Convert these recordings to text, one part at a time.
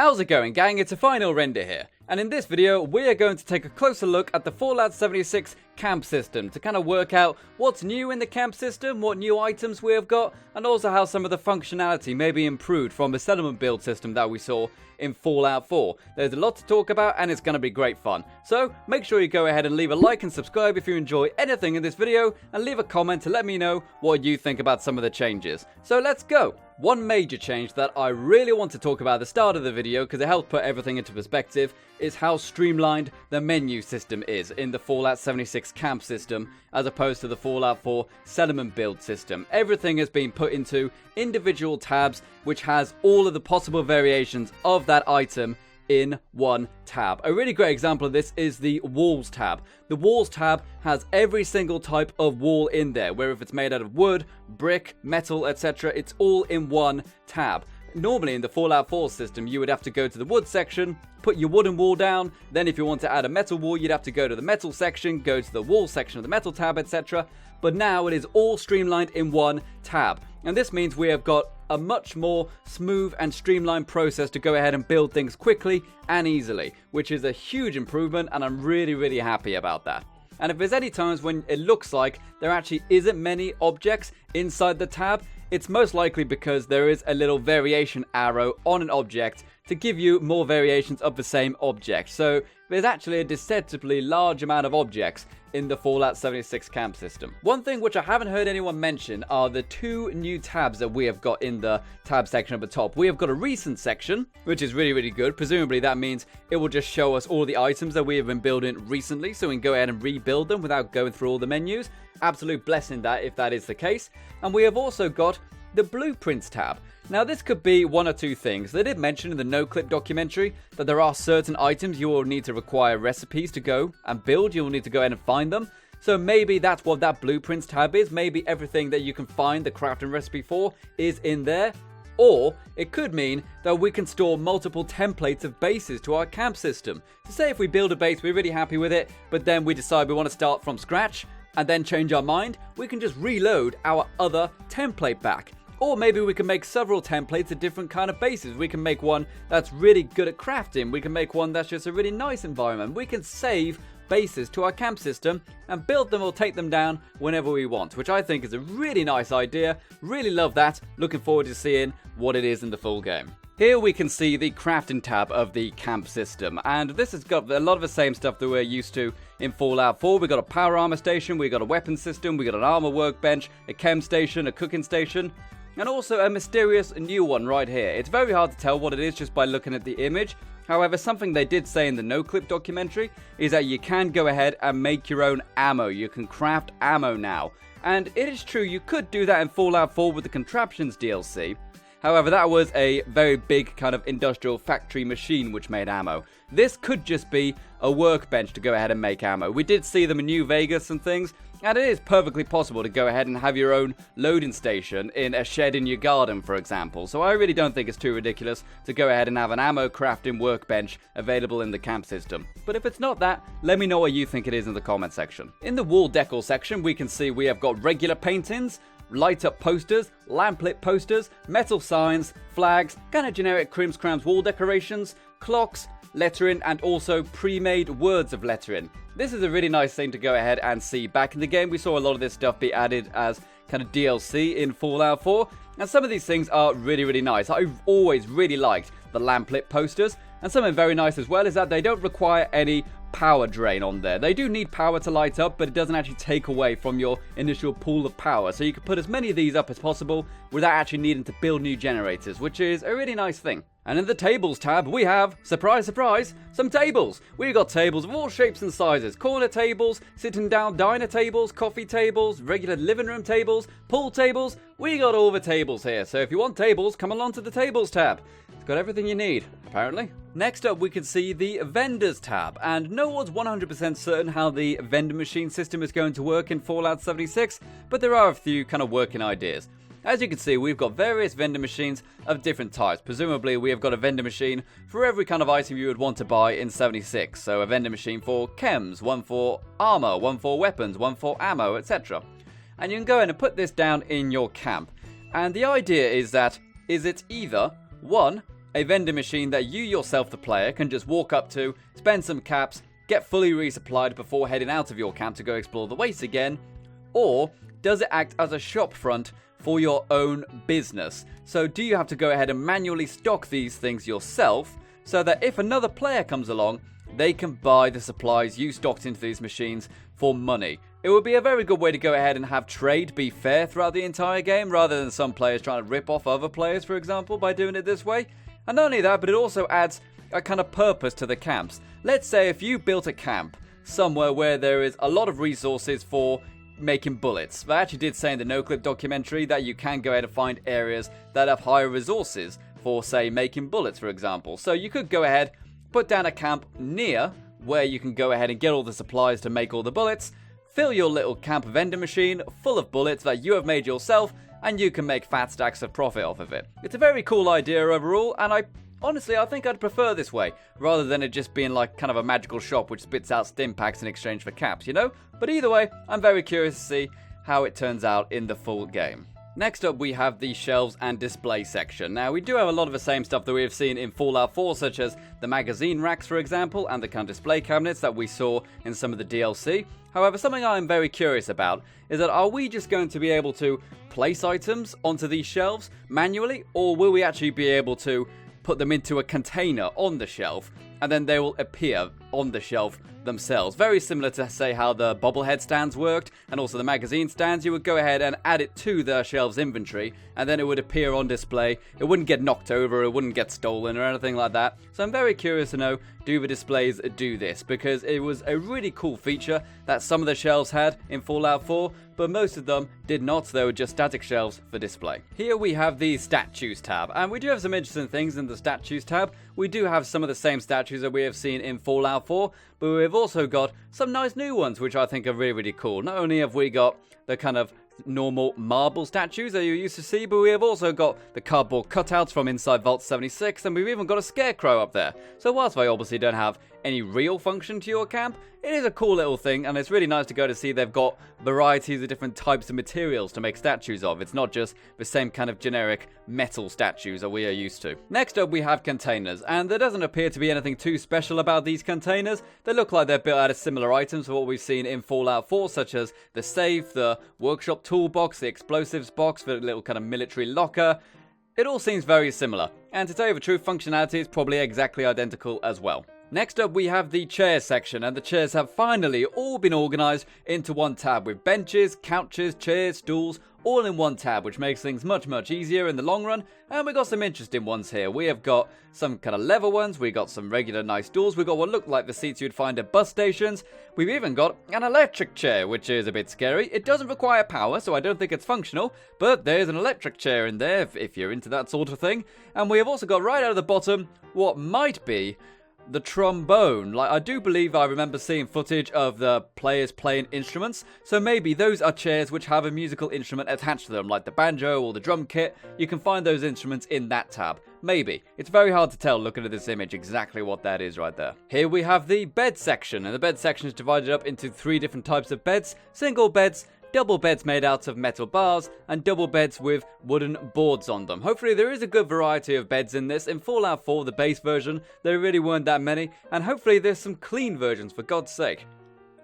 How's it going, gang? It's a final render here, and in this video we are going to take a closer look at the Fallout 76 camp system to kind of work out what's new in the camp system, what new items we have got, and also how some of the functionality may be improved from the settlement build system that we saw in Fallout 4. There's a lot to talk about and it's going to be great fun. So make sure you go ahead and leave a like and subscribe if you enjoy anything in this video, and leave a comment to let me know what you think about some of the changes. So let's go! One major change that I really want to talk about at the start of the video, because it helps put everything into perspective, is how streamlined the menu system is in the Fallout 76 camp system as opposed to the Fallout 4 settlement build system. Everything has been put into individual tabs which has all of the possible variations of that item in one tab. A really great example of this is the walls tab. The walls tab has every single type of wall in there, where if it's made out of wood, brick, metal, etc., it's all in one tab. Normally in the Fallout 4 system you would have to go to the wood section, put your wooden wall down, then if you want to add a metal wall you'd have to go to the metal section, go to the wall section of the metal tab, etc. But now it is all streamlined in one tab. And this means we have got a much more smooth and streamlined process to go ahead and build things quickly and easily, which is a huge improvement, and I'm really happy about that. And if there's any times when it looks like there actually isn't many objects inside the tab, it's most likely because there is a little variation arrow on an object to give you more variations of the same object. So there's actually a deceptively large amount of objects in the Fallout 76 camp system. One thing which I haven't heard anyone mention are the two new tabs that we have got in the tab section at the top. We have got a recent section, which is really good. Presumably that means it will just show us all the items that we have been building recently, so we can go ahead and rebuild them without going through all the menus. Absolute blessing that if that is the case. And we have also got the blueprints tab. Now this could be one or two things. They did mention in the No Clip documentary that there are certain items you will need to require recipes to go and build. You will need to go ahead and find them. So maybe that's what that blueprints tab is. Maybe everything that you can find the crafting recipe for is in there. Or it could mean that we can store multiple templates of bases to our camp system. So say if we build a base, we're really happy with it, but then we decide we want to start from scratch and then change our mind, we can just reload our other template back. Or maybe we can make several templates of different kind of bases. We can make one that's really good at crafting. We can make one that's just a really nice environment. We can save bases to our camp system and build them or take them down whenever we want, which I think is a really nice idea. Really love that. Looking forward to seeing what it is in the full game. Here we can see the crafting tab of the camp system, and this has got a lot of the same stuff that we're used to in Fallout 4. We've got a power armor station, we've got a weapon system, we've got an armor workbench, a chem station, a cooking station, and also a mysterious new one right here. It's very hard to tell what it is just by looking at the image. However, something they did say in the No Clip documentary is that you can go ahead and make your own ammo. You can craft ammo now. And it is true, you could do that in Fallout 4 with the Contraptions DLC. However, that was a very big kind of industrial factory machine which made ammo. This could just be a workbench to go ahead and make ammo. We did see them in New Vegas and things, and it is perfectly possible to go ahead and have your own loading station in a shed in your garden, for example. So I really don't think it's too ridiculous to go ahead and have an ammo crafting workbench available in the camp system. But if it's not that, let me know what you think it is in the comment section. In the wall decor section, we can see we have got regular paintings, light up posters, lamplit posters, metal signs, flags, kind of generic Crimscrams wall decorations, clocks, lettering, and also pre-made words of lettering. This is a really nice thing to go ahead and see. Back in the game we saw a lot of this stuff be added as kind of DLC in Fallout 4, and some of these things are really nice. I've always really liked the lamplit posters, and something very nice as well is that they don't require any power drain on there. They do need power to light up, but it doesn't actually take away from your initial pool of power, so you can put as many of these up as possible without actually needing to build new generators, which is a really nice thing. And in the tables tab we have, surprise surprise, some tables. We've got tables of all shapes and sizes, corner tables, sitting down diner tables, coffee tables, regular living room tables, pool tables. We got all the tables here, so if you want tables, come along to the tables tab. It's got everything you need, apparently. Next up we can see the vendors tab, and no one's 100% certain how the vending machine system is going to work in Fallout 76, but there are a few kind of working ideas. As you can see, we've got various vending machines of different types. Presumably we have got a vending machine for every kind of item you would want to buy in 76. So a vending machine for chems, one for armor, one for weapons, one for ammo, etc. And you can go in and put this down in your camp. And the idea is that it's either one, a vending machine that you yourself, the player, can just walk up to, spend some caps, get fully resupplied before heading out of your camp to go explore the waste again? Or does it act as a shop front for your own business? So do you have to go ahead and manually stock these things yourself so that if another player comes along, they can buy the supplies you stocked into these machines for money? It would be a very good way to go ahead and have trade be fair throughout the entire game, rather than some players trying to rip off other players, for example, by doing it this way. And not only that, but it also adds a kind of purpose to the camps. Let's say if you built a camp somewhere where there is a lot of resources for making bullets. I actually did say in the NoClip documentary that you can go ahead and find areas that have higher resources for, say, making bullets, for example. So you could go ahead, put down a camp near where you can go ahead and get all the supplies to make all the bullets, fill your little camp vending machine full of bullets that you have made yourself, and you can make fat stacks of profit off of it. It's a very cool idea overall, and honestly, I think I'd prefer this way, rather than it just being like kind of a magical shop which spits out stim packs in exchange for caps, you know? But either way, I'm very curious to see how it turns out in the full game. Next up, we have the shelves and display section. Now, we do have a lot of the same stuff that we have seen in Fallout 4, such as the magazine racks, for example, and the kind of display cabinets that we saw in some of the DLC. However, something I'm very curious about is that are we just going to be able to place items onto these shelves manually, or will we actually be able to put them into a container on the shelf, and then they will appear on the shelf themselves? Very similar to, say, how the bobblehead stands worked, and also the magazine stands. You would go ahead and add it to the shelf's inventory, and then it would appear on display. It wouldn't get knocked over, it wouldn't get stolen or anything like that. So I'm very curious to know, do the displays do this? Because it was a really cool feature that some of the shelves had in Fallout 4, but most of them did not. They were just static shelves for display. Here we have the statues tab, and we do have some interesting things in the statues tab. We do have some of the same statues that we have seen in Fallout 4, but we've also got some nice new ones, which I think are really, really cool. Not only have we got the kind of normal marble statues that you used to see, but we have also got the cardboard cutouts from inside Vault 76, and we've even got a scarecrow up there. So whilst they obviously don't have any real function to your camp, it is a cool little thing, and it's really nice to go to see they've got varieties of different types of materials to make statues of. It's not just the same kind of generic metal statues that we are used to. Next up, we have containers, and there doesn't appear to be anything too special about these containers. They look like they're built out of similar items to what we've seen in Fallout 4, such as the safe, the workshop toolbox, the explosives box, the little kind of military locker. It all seems very similar, and to tell you the truth, functionality is probably exactly identical as well. Next up, we have the chairs section, and the chairs have finally all been organised into one tab with benches, couches, chairs, stools, all in one tab, which makes things much, much easier in the long run. And we got some interesting ones here. We have got some kind of leather ones, we got some regular nice stools, we got what look like the seats you'd find at bus stations. We've even got an electric chair, which is a bit scary. It doesn't require power, so I don't think it's functional, but there's an electric chair in there if you're into that sort of thing. And we have also got right out of the bottom what might be the trombone. Like, I do believe I remember seeing footage of the players playing instruments, so maybe those are chairs which have a musical instrument attached to them, like the banjo or the drum kit. You can find those instruments in that tab. Maybe. It's very hard to tell looking at this image exactly what that is right there. Here we have the bed section, and the bed section is divided up into 3 different types of beds: single beds, double beds made out of metal bars, and double beds with wooden boards on them. Hopefully there is a good variety of beds in this. In Fallout 4, the base version, there really weren't that many, and hopefully there's some clean versions, for God's sake.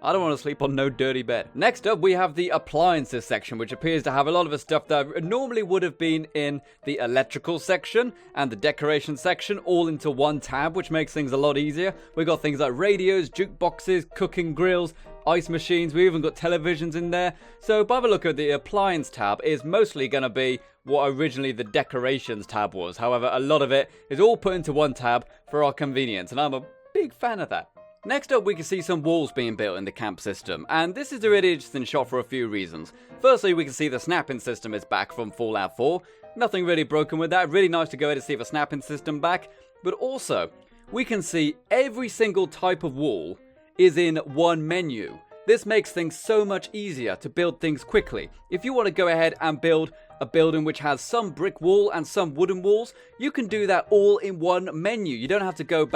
I don't want to sleep on no dirty bed. Next up, we have the appliances section, which appears to have a lot of the stuff that normally would have been in the electrical section and the decoration section all into one tab, which makes things a lot easier. We got things like radios, jukeboxes, cooking grills, ice machines. We even got televisions in there. So by the look of the appliance tab is mostly going to be what originally the decorations tab was. However, a lot of it is all put into one tab for our convenience, and I'm a big fan of that. Next up, we can see some walls being built in the camp system, and this is a really interesting shot for a few reasons. Firstly, we can see the snapping system is back from Fallout 4. Nothing really broken with that. Really nice to go ahead and see the snapping system back. But also, we can see every single type of wall is in one menu. This makes things so much easier to build things quickly. If you want to go ahead and build a building which has some brick wall and some wooden walls, you can do that all in one menu. You don't have to go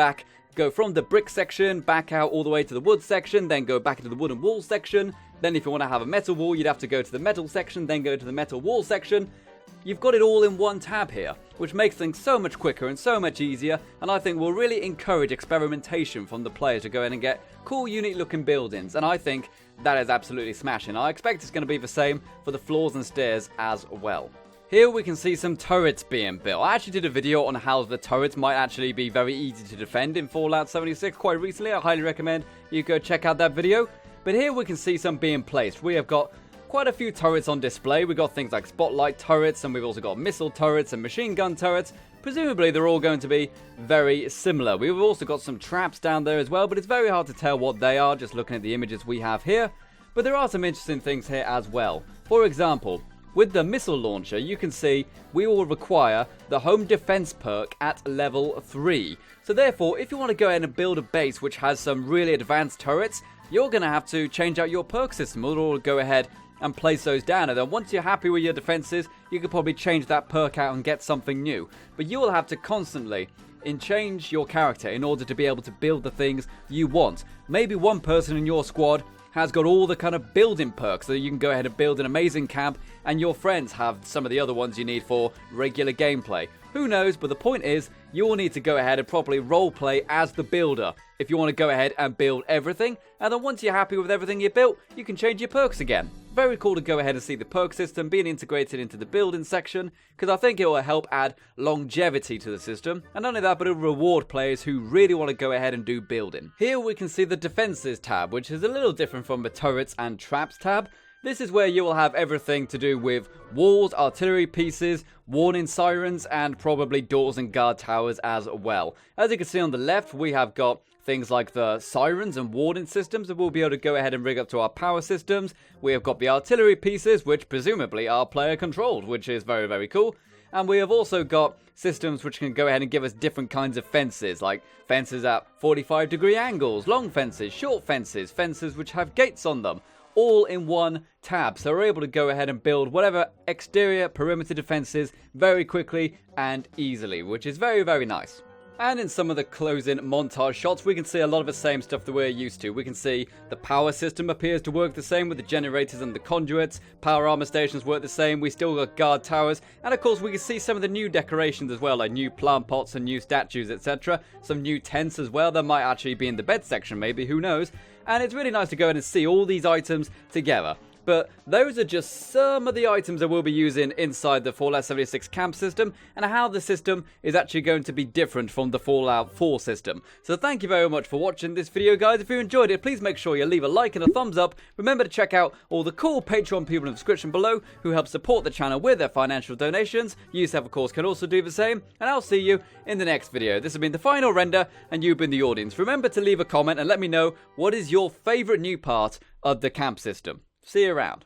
from the brick section back out all the way to the wood section, then go back into the wooden wall section. Then if you want to have a metal wall, you'd have to go to the metal section, then go to the metal wall section. you've got it all in one tab here, which makes things so much quicker and so much easier, and I think will really encourage experimentation from the players to go in and get cool, unique looking buildings, and I think that is absolutely smashing. I expect it's going to be the same for the floors and stairs as well. Here we can see some turrets being built. I actually did a video on how the turrets might actually be very easy to defend in Fallout 76 quite recently. I highly recommend you go check out that video. But here we can see some being placed. We have got quite a few turrets on display. We've got things like spotlight turrets, and we've also got missile turrets and machine gun turrets. Presumably they're all going to be very similar. We've also got some traps down there as well, but it's very hard to tell what they are just looking at the images we have here. But there are some interesting things here as well. For example, with the missile launcher, you can see we will require the home defense perk at level 3. So therefore, if you want to go ahead and build a base which has some really advanced turrets, you're going to have to change out your perk system in order to go ahead and place those down. And then once you're happy with your defenses, you can probably change that perk out and get something new. But you will have to constantly change your character in order to be able to build the things you want. Maybe one person in your squad has got all the kind of building perks so you can go ahead and build an amazing camp, and your friends have some of the other ones you need for regular gameplay. Who knows, but the point is, you will need to go ahead and properly roleplay as the builder if you want to go ahead and build everything, and then once you're happy with everything you built, you can change your perks again. Very cool to go ahead and see the perk system being integrated into the building section, because I think it will help add longevity to the system, and not only that, but it will reward players who really want to go ahead and do building. Here we can see the defenses tab, which is a little different from the turrets and traps tab. This is where you will have everything to do with walls, artillery pieces, warning sirens, and probably doors and guard towers as well. As you can see on the left, we have got things like the sirens and warning systems that we'll be able to go ahead and rig up to our power systems. We have got the artillery pieces, which presumably are player controlled, which is very, very cool. And we have also got systems which can go ahead and give us different kinds of fences, like fences at 45-degree angles, long fences, short fences, fences which have gates on them, all in one tab. So we're able to go ahead and build whatever exterior perimeter defenses very quickly and easily, which is very, very nice. And in some of the closing montage shots, we can see a lot of the same stuff that we're used to. We can see the power system appears to work the same with the generators and the conduits. Power armor stations work the same. We still got guard towers. And of course, we can see some of the new decorations as well, like new plant pots and new statues, etc. Some new tents as well. That might actually be in the bed section, maybe. Who knows? And it's really nice to go in and see all these items together. But those are just some of the items that we'll be using inside the Fallout 76 camp system, and how the system is actually going to be different from the Fallout 4 system. So thank you very much for watching this video, guys. If you enjoyed it, please make sure you leave a like and a thumbs up. Remember to check out all the cool Patreon people in the description below who help support the channel with their financial donations. You yourself, of course, can also do the same, and I'll see you in the next video. This has been the final render, and you've been the audience. Remember to leave a comment and let me know what is your favourite new part of the camp system. See you around.